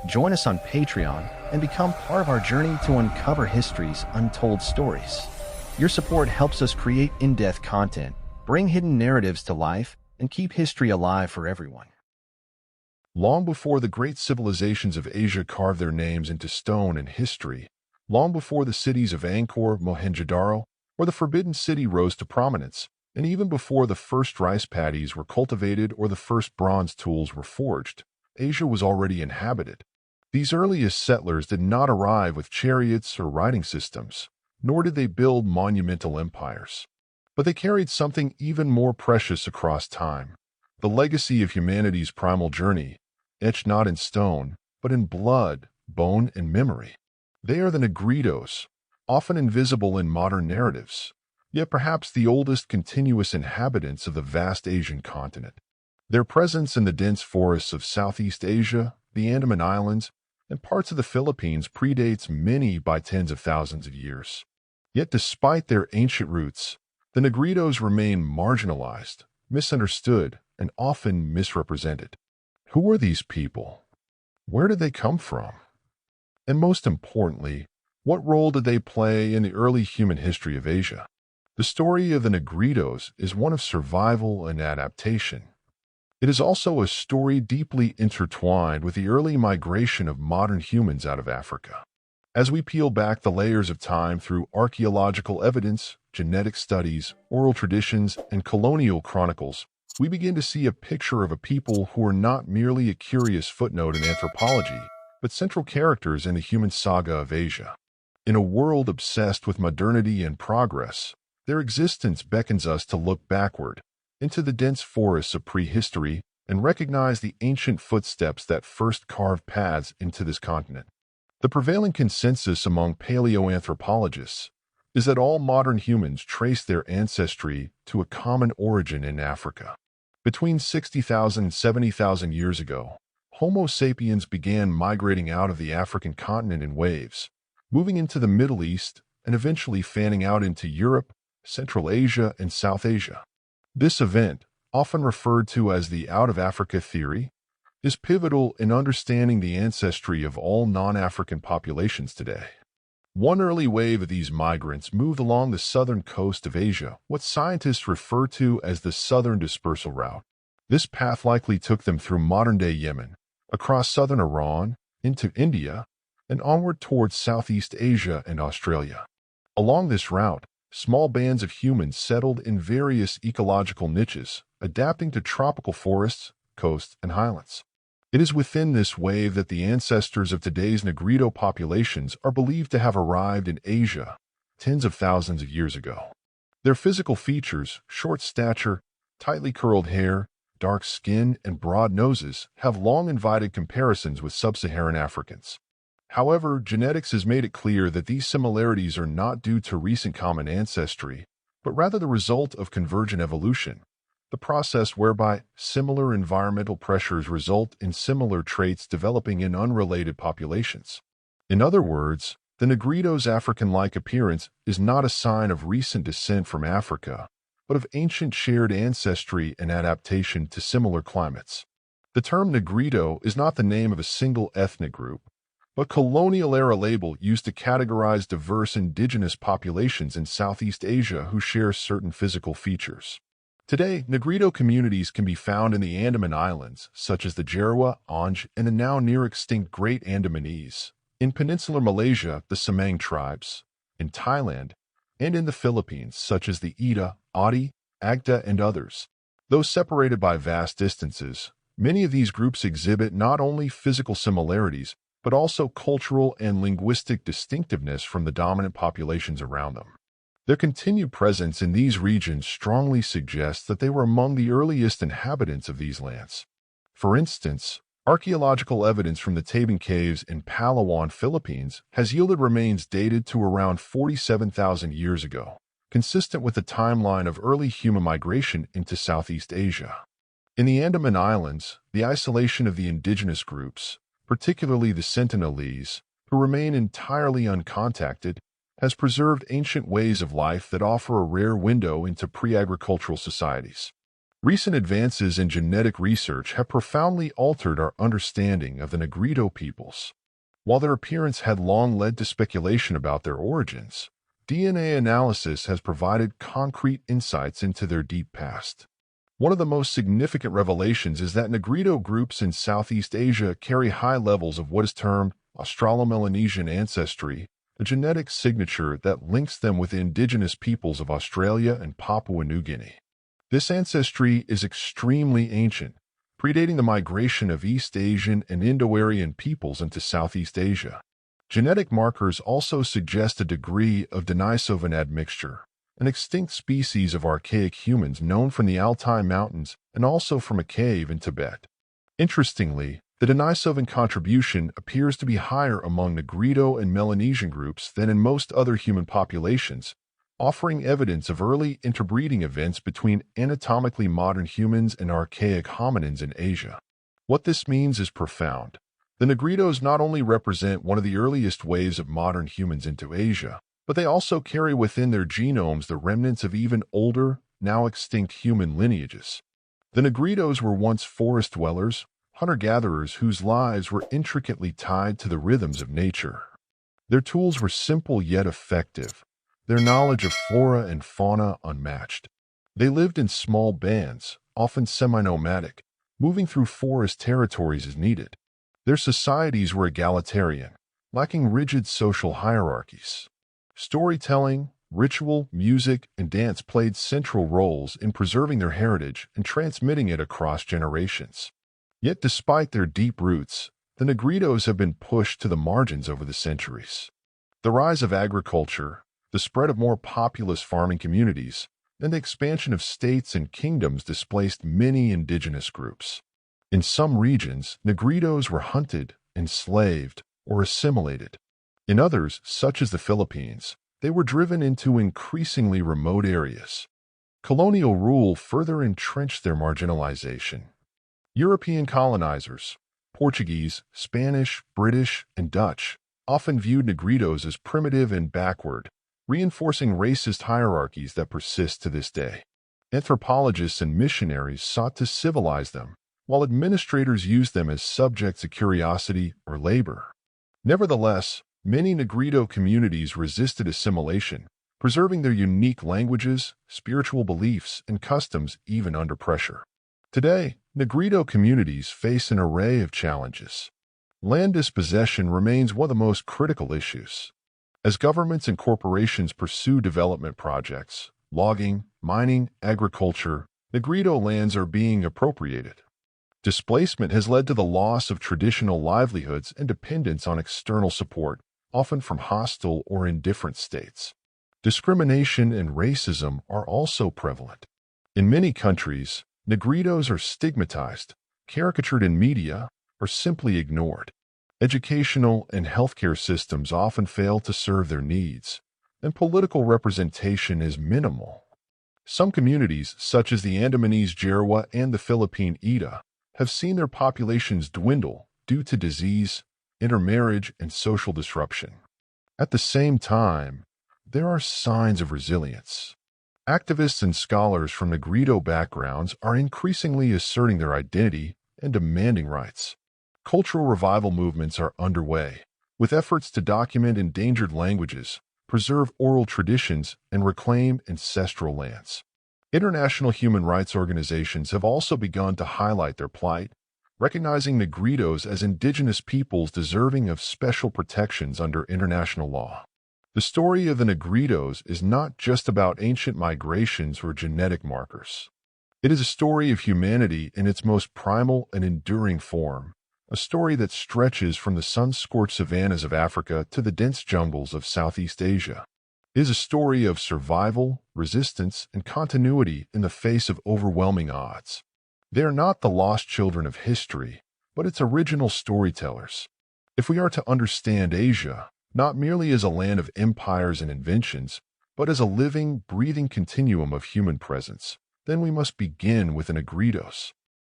Join us on Patreon and become part of our journey to uncover history's untold stories. Your support helps us create in-depth content, bring hidden narratives to life, and keep history alive for everyone. Long before the great civilizations of Asia carved their names into stone and history, long before the cities of Angkor, Mohenjo-daro, or the Forbidden City rose to prominence, and even before the first rice paddies were cultivated or the first bronze tools were forged, Asia was already inhabited. These earliest settlers did not arrive with chariots or riding systems, nor did they build monumental empires. But they carried something even more precious across time, the legacy of humanity's primal journey, etched not in stone, but in blood, bone, and memory. They are the Negritos, often invisible in modern narratives, yet perhaps the oldest continuous inhabitants of the vast Asian continent. Their presence in the dense forests of Southeast Asia, the Andaman Islands, and parts of the Philippines predates many by tens of thousands of years. Yet despite their ancient roots, the Negritos remain marginalized, misunderstood, and often misrepresented. Who are these people? Where did they come from? And most importantly, what role did they play in the early human history of Asia? The story of the Negritos is one of survival and adaptation. It is also a story deeply intertwined with the early migration of modern humans out of Africa. As we peel back the layers of time through archaeological evidence, genetic studies, oral traditions, and colonial chronicles, we begin to see a picture of a people who are not merely a curious footnote in anthropology, but central characters in the human saga of Asia. In a world obsessed with modernity and progress, their existence beckons us to look backward, into the dense forests of prehistory, and recognize the ancient footsteps that first carved paths into this continent. The prevailing consensus among paleoanthropologists is that all modern humans trace their ancestry to a common origin in Africa. Between 60,000 and 70,000 years ago, Homo sapiens began migrating out of the African continent in waves, moving into the Middle East and eventually fanning out into Europe, Central Asia, and South Asia. This event, often referred to as the out-of-Africa theory, is pivotal in understanding the ancestry of all non-African populations today. One early wave of these migrants moved along the southern coast of Asia, what scientists refer to as the Southern Dispersal Route. This path likely took them through modern-day Yemen, across southern Iran, into India, and onward towards Southeast Asia and Australia. Along this route, small bands of humans settled in various ecological niches, adapting to tropical forests, coasts, and highlands. It is within this wave that the ancestors of today's Negrito populations are believed to have arrived in Asia tens of thousands of years ago. Their physical features, short stature, tightly curled hair, dark skin, and broad noses, have long invited comparisons with sub-Saharan Africans. However, genetics has made it clear that these similarities are not due to recent common ancestry, but rather the result of convergent evolution, the process whereby similar environmental pressures result in similar traits developing in unrelated populations. In other words, the Negrito's African-like appearance is not a sign of recent descent from Africa, but of ancient shared ancestry and adaptation to similar climates. The term Negrito is not the name of a single ethnic group, but colonial-era label used to categorize diverse indigenous populations in Southeast Asia who share certain physical features. Today, Negrito communities can be found in the Andaman Islands, such as the Jarawa, Onge, and the now near-extinct Great Andamanese, in peninsular Malaysia, the Semang tribes, in Thailand, and in the Philippines, such as the Ida, Adi, Agda, and others. Though separated by vast distances, many of these groups exhibit not only physical similarities, but also cultural and linguistic distinctiveness from the dominant populations around them. Their continued presence in these regions strongly suggests that they were among the earliest inhabitants of these lands. For instance, archaeological evidence from the Tabing Caves in Palawan, Philippines, has yielded remains dated to around 47,000 years ago, consistent with the timeline of early human migration into Southeast Asia. In the Andaman Islands, the isolation of the indigenous groups, particularly the Sentinelese, who remain entirely uncontacted, has preserved ancient ways of life that offer a rare window into pre-agricultural societies. Recent advances in genetic research have profoundly altered our understanding of the Negrito peoples. While their appearance had long led to speculation about their origins, DNA analysis has provided concrete insights into their deep past. One of the most significant revelations is that Negrito groups in Southeast Asia carry high levels of what is termed Australo-Melanesian ancestry, a genetic signature that links them with the indigenous peoples of Australia and Papua New Guinea. This ancestry is extremely ancient, predating the migration of East Asian and Indo-Aryan peoples into Southeast Asia. Genetic markers also suggest a degree of Denisovan admixture, an extinct species of archaic humans known from the Altai Mountains and also from a cave in Tibet. Interestingly, the Denisovan contribution appears to be higher among Negrito and Melanesian groups than in most other human populations, offering evidence of early interbreeding events between anatomically modern humans and archaic hominins in Asia. What this means is profound. The Negritos not only represent one of the earliest waves of modern humans into Asia, but they also carry within their genomes the remnants of even older, now extinct human lineages. The Negritos were once forest dwellers, hunter-gatherers whose lives were intricately tied to the rhythms of nature. Their tools were simple yet effective, their knowledge of flora and fauna unmatched. They lived in small bands, often semi-nomadic, moving through forest territories as needed. Their societies were egalitarian, lacking rigid social hierarchies. Storytelling, ritual, music, and dance played central roles in preserving their heritage and transmitting it across generations. Yet despite their deep roots, the Negritos have been pushed to the margins over the centuries. The rise of agriculture, the spread of more populous farming communities, and the expansion of states and kingdoms displaced many indigenous groups. In some regions, Negritos were hunted, enslaved, or assimilated. In others, such as the Philippines, they were driven into increasingly remote areas. Colonial rule further entrenched their marginalization. European colonizers, Portuguese, Spanish, British, and Dutch, often viewed Negritos as primitive and backward, reinforcing racist hierarchies that persist to this day. Anthropologists and missionaries sought to civilize them, while administrators used them as subjects of curiosity or labor. Nevertheless, many Negrito communities resisted assimilation, preserving their unique languages, spiritual beliefs, and customs even under pressure. Today, Negrito communities face an array of challenges. Land dispossession remains one of the most critical issues. As governments and corporations pursue development projects, logging, mining, agriculture, Negrito lands are being appropriated. Displacement has led to the loss of traditional livelihoods and dependence on external support, often from hostile or indifferent states. Discrimination and racism are also prevalent. In many countries, Negritos are stigmatized, caricatured in media, or simply ignored. Educational and healthcare systems often fail to serve their needs, and political representation is minimal. Some communities, such as the Andamanese Jarawa and the Philippine Ida, have seen their populations dwindle due to disease, intermarriage, and social disruption. At the same time, there are signs of resilience. Activists and scholars from Negrito backgrounds are increasingly asserting their identity and demanding rights. Cultural revival movements are underway, with efforts to document endangered languages, preserve oral traditions, and reclaim ancestral lands. International human rights organizations have also begun to highlight their plight, recognizing Negritos as indigenous peoples deserving of special protections under international law. The story of the Negritos is not just about ancient migrations or genetic markers. It is a story of humanity in its most primal and enduring form, a story that stretches from the sun-scorched savannas of Africa to the dense jungles of Southeast Asia. It is a story of survival, resistance, and continuity in the face of overwhelming odds. They are not the lost children of history, but its original storytellers. If we are to understand Asia, not merely as a land of empires and inventions, but as a living, breathing continuum of human presence, then we must begin with the Negritos.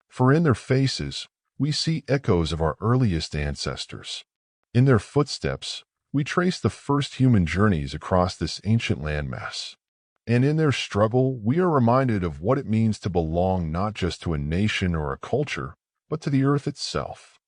For in their faces, we see echoes of our earliest ancestors. In their footsteps, we trace the first human journeys across this ancient landmass. And in their struggle, we are reminded of what it means to belong not just to a nation or a culture, but to the earth itself.